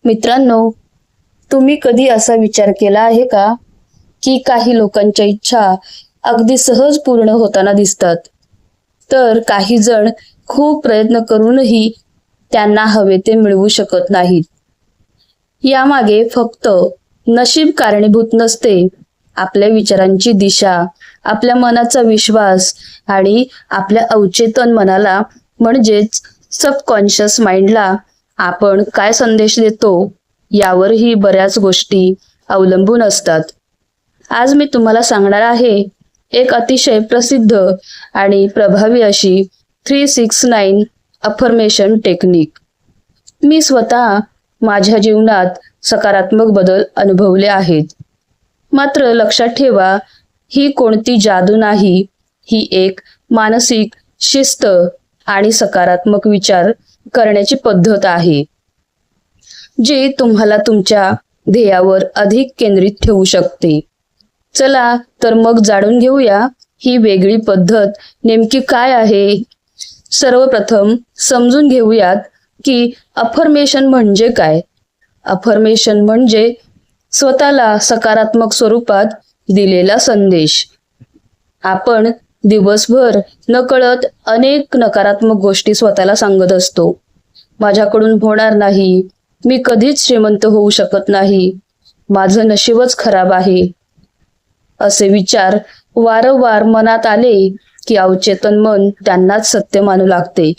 मित्रांनो, तुम्ही कधी असा विचार केला आहे का की काही लोकांच्या इच्छा अगदी सहज पूर्ण होताना दिसतात, तर काही जण खूप प्रयत्न करूनही त्यांना हवे ते मिळवू शकत नाहीत. यामागे फक्त नशीब कारणीभूत नसते. आपल्या विचारांची दिशा, आपल्या मनाचा विश्वास आणि आपल्या अवचेतन मनाला म्हणजेच सबकॉन्शियस माइंडला आपण काय संदेश देतो यावरही बऱ्याच गोष्टी अवलंबून असतात. आज मी तुम्हाला सांगणार आहे एक अतिशय प्रसिद्ध आणि प्रभावी अशी 369 अफर्मेशन टेक्निक. मी स्वतः माझ्या जीवनात सकारात्मक बदल अनुभवले आहेत. मात्र लक्षात ठेवा, ही कोणती जादू नाही, ही एक मानसिक शिस्त आणि सकारात्मक विचार करण्याची पद्धत आहे, जी तुम्हाला तुमच्या ध्येयावर अधिक केंद्रित ठेवू शकते. चला तर मग जाणून घेऊया ही वेगळी पद्धत नेमकी काय आहे. सर्वप्रथम समजून घेऊयात की अफर्मेशन म्हणजे काय. अफर्मेशन म्हणजे स्वतःला सकारात्मक स्वरूपात दिलेला संदेश. आपण दिवसभर नकळत अनेक नकारात्मक गोष्टी स्वतःला सांगत असतो. माझ्याकडून होणार नाही, मी कधीच श्रीमंत होऊ शकत नाही, माझं नशीबच खराब आहे. असे विचार वारंवार मनात आले की अवचेतन मन त्यांनाच सत्य मानू लागते.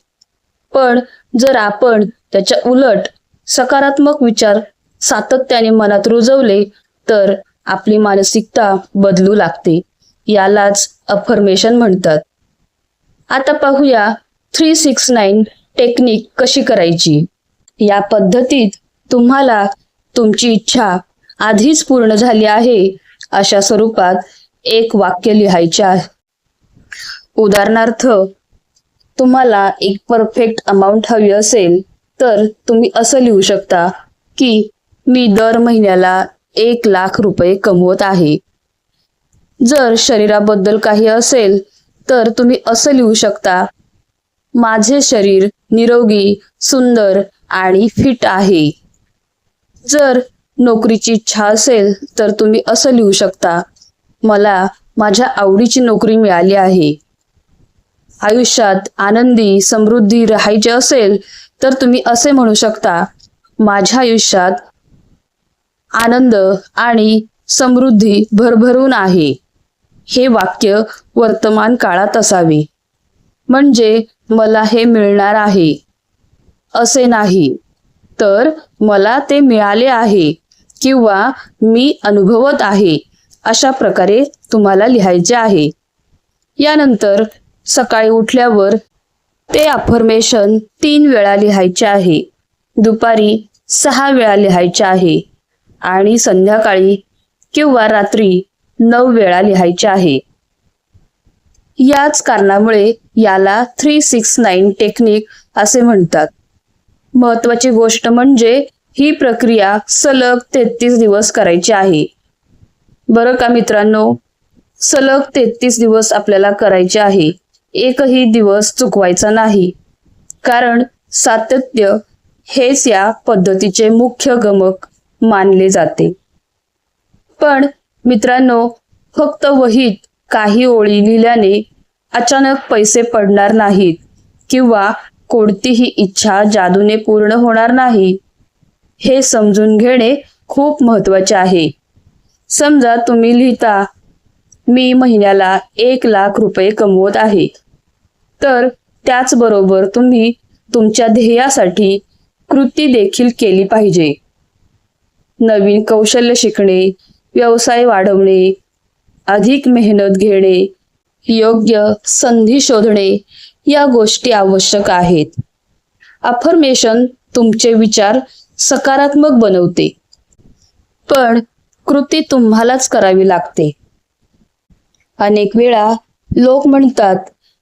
पण जर आपण त्याच्या उलट सकारात्मक विचार सातत्याने मनात रुजवले तर आपली मानसिकता बदलू लागते. यालाच अफर्मेशन म्हणतात. आता पाहूया 369 टेक्निक कशी करायची. या पद्धतीत तुम्हाला तुमची इच्छा आधीच पूर्ण झाली आहे अशा स्वरूपात एक वाक्य लिहायचे आहे. उदाहरणार्थ, तुम्हाला एक परफेक्ट अमाउंट हवी असेल तर तुम्ही असं लिहू शकता की मी दर महिन्याला 1,00,000 रुपये कमवत आहे. जर शरीराबद्दल काही असेल तर तुम्ही असं लिहू शकता, माझे शरीर निरोगी, सुंदर आणि फिट आहे. जर नोकरीची इच्छा असेल तर तुम्ही असं लिहू शकता, मला माझ्या आवडीची नोकरी मिळाली आहे. आयुष्यात आनंदी, समृद्धी राहायचे असेल तर तुम्ही असे म्हणू शकता, माझ्या आयुष्यात आनंद आणि समृद्धी भरभरून आहे. हे वाक्य वर्तमान काळात असावे, म्हणजे मला हे मिळणार आहे असे नाही, तर मला ते मिळाले आहे किंवा मी अनुभवत आहे अशा प्रकारे तुम्हाला लिहायचे आहे. यानंतर सकाळी उठल्यावर ते अफर्मेशन 3 वेळा लिहायचे आहे, दुपारी 6 वेळा लिहायचे आहे आणि संध्याकाळी किंवा रात्री 9 वेळा लिहायचे आहे. याच कारणामुळे याला 369 टेक्निक असे म्हणतात. महत्वाची गोष्ट म्हणजे ही प्रक्रिया सलग 33 दिवस करायची आहे. बरं का मित्रांनो, सलग 33 दिवस आपल्याला करायचे आहे. एकही दिवस चुकवायचा नाही, कारण सातत्य हेच या पद्धतीचे मुख्य गमक मानले जाते. पण मित्रांनो, फक्त वहीत काही ओळी लिहिल्याने अचानक पैसे पडणार नाहीत किंवा कोणतीही इच्छा जादूने पूर्ण होणार नाही. हे समजून घेणे खूप महत्त्वाचे आहे. समजा तुम्ही लिहिता, मी महिन्याला 1,00,000 रुपये कमवत आहे, तर त्याचबरोबर तुम्ही तुमच्या ध्येयासाठी कृती देखील केली पाहिजे. नवीन कौशल्य शिकणे, व्यवसाय वाढवणे, अधिक मेहनत घेणे, योग्य संधी शोधणे या गोष्टी आवश्यक आहेत. अफर्मेशन तुमचे विचार सकारात्मक बनवते, पण कृती तुम्हालाच करावी लागते. अनेक वेळा लोक म्हणतात,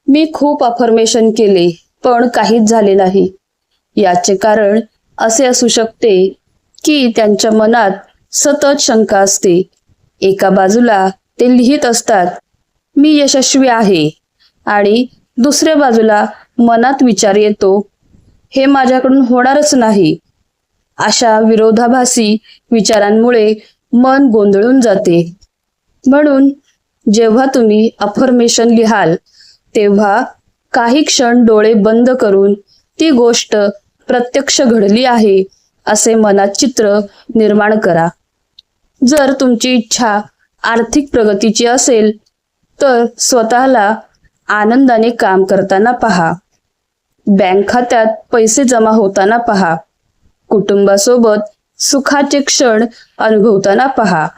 मी खूप अफर्मेशन केले पण काहीच झाले नाही. याचे कारण असे असू शकते की त्यांच्या मनात सतत शंका असते. एका बाजूला ते लिहित असतात, मी यशस्वी आहे, आणि दुसऱ्या बाजूला मनात विचार येतो, हे माझ्याकडून होणारच नाही. अशा विरोधाभासी विचारांमुळे मन गोंधळून जाते. म्हणून जेव्हा तुम्ही अफर्मेशन लिहाल तेव्हा काही क्षण डोळे बंद करून ती गोष्ट प्रत्यक्ष घडली आहे असे मनात चित्र निर्माण करा. जर तुमची इच्छा आर्थिक प्रगतीची असेल तर स्वतःला आनंदाने काम करताना पहा. बँक खात्यात पैसे जमा होताना पहा. कुटुंबासोबत सुखाचे क्षण अनुभवताना पहा.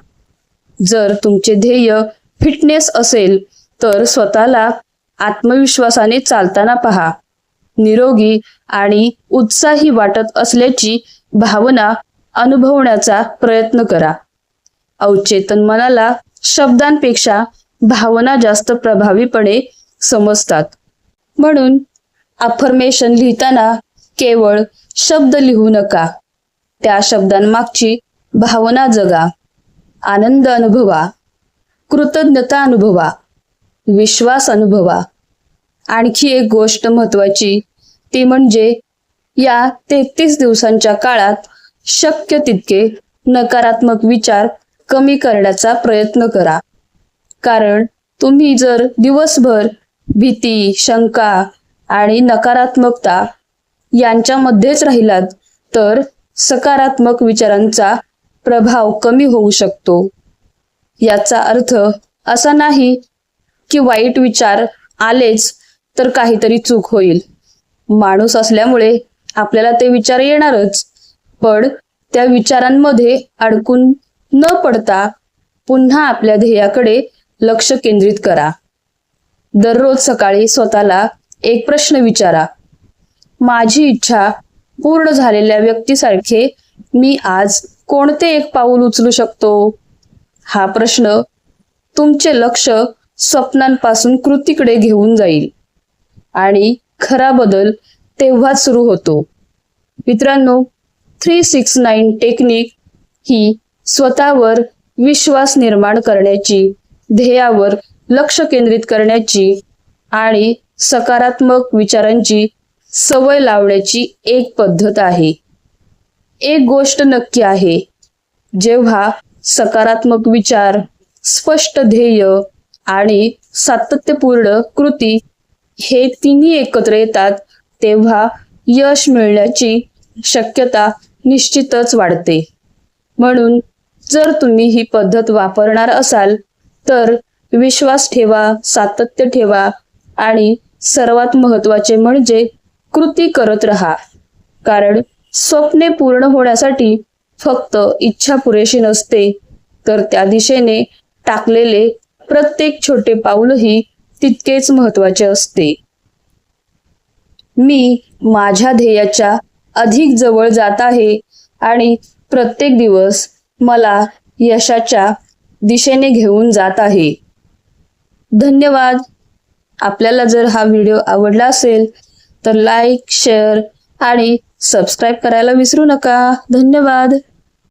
जर तुमचे ध्येय फिटनेस असेल तर स्वतःला आत्मविश्वासाने चालताना पहा. निरोगी आणि उत्साही वाटत असल्याची भावना अनुभवण्याचा प्रयत्न करा. अवचेतन मनाला शब्दांपेक्षा भावना जास्त प्रभावीपणे समजतात. म्हणून अफर्मेशन लिहिताना केवळ शब्द लिहू नका, त्या शब्दांमागची भावना जगा. आनंद अनुभवा, कृतज्ञता अनुभवा, विश्वास अनुभवा. आणखी एक गोष्ट महत्वाची ती म्हणजे या 33 दिवसांच्या काळात शक्य तितके नकारात्मक विचार कमी करण्याचा प्रयत्न करा. कारण तुम्ही जर दिवसभर भीती, शंका आणि नकारात्मकता यांच्यामध्येच राहिलात तर सकारात्मक विचारांचा प्रभाव कमी होऊ शकतो. याचा अर्थ असा नाही की वाईट विचार आलेच तर काहीतरी चूक होईल. माणूस असल्यामुळे आपल्याला ते विचार येणारच, पण त्या विचारांमध्ये अडकून न पडता पुन्हा आपल्या ध्येयाकडे लक्ष केंद्रित करा. दररोज सकाळी स्वतःला एक प्रश्न विचारा. माझी इच्छा पूर्ण झालेल्या व्यक्तीसारखे मी आज कोणते एक पाऊल उचलू शकतो? हा प्रश्न तुमचे लक्ष स्वप्नांपासून कृतीकडे घेऊन जाईल आणि खरा बदल तेव्हाच सुरू होतो. मित्रांनो, 369 टेक्निक ही स्वतःवर विश्वास निर्माण करण्याची, ध्येयावर लक्ष केंद्रित करण्याची आणि सकारात्मक विचारांची सवय लावण्याची एक पद्धत आहे. एक गोष्ट नक्की आहे, जेव्हा सकारात्मक विचार, स्पष्ट ध्येय आणि सातत्यपूर्ण कृती हे तिन्ही एकत्र येतात तेव्हा यश मिळण्याची शक्यता निश्चितच वाढते. म्हणून जर तुम्ही ही पद्धत वापरणार असाल तर विश्वास ठेवा, सातत्य ठेवा आणि सर्वात महत्त्वाचे म्हणजे कृती करत राहा. कारण स्वप्ने पूर्ण होण्यासाठी फक्त इच्छा पुरेशी नसते, तर त्या दिशेने टाकलेले प्रत्येक छोटे पाऊलही तितकेच महत्त्वाचे असते. मी माझ्या ध्येयाच्या अधिक जवळ जात आहे आणि प्रत्येक दिवस मला यशाच्या दिशेने घेऊन जात आहे. धन्यवाद. आपल्याला जर हा व्हिडिओ आवडला असेल तर लाईक, शेअर आणि सबस्क्राईब करायला विसरू नका. धन्यवाद.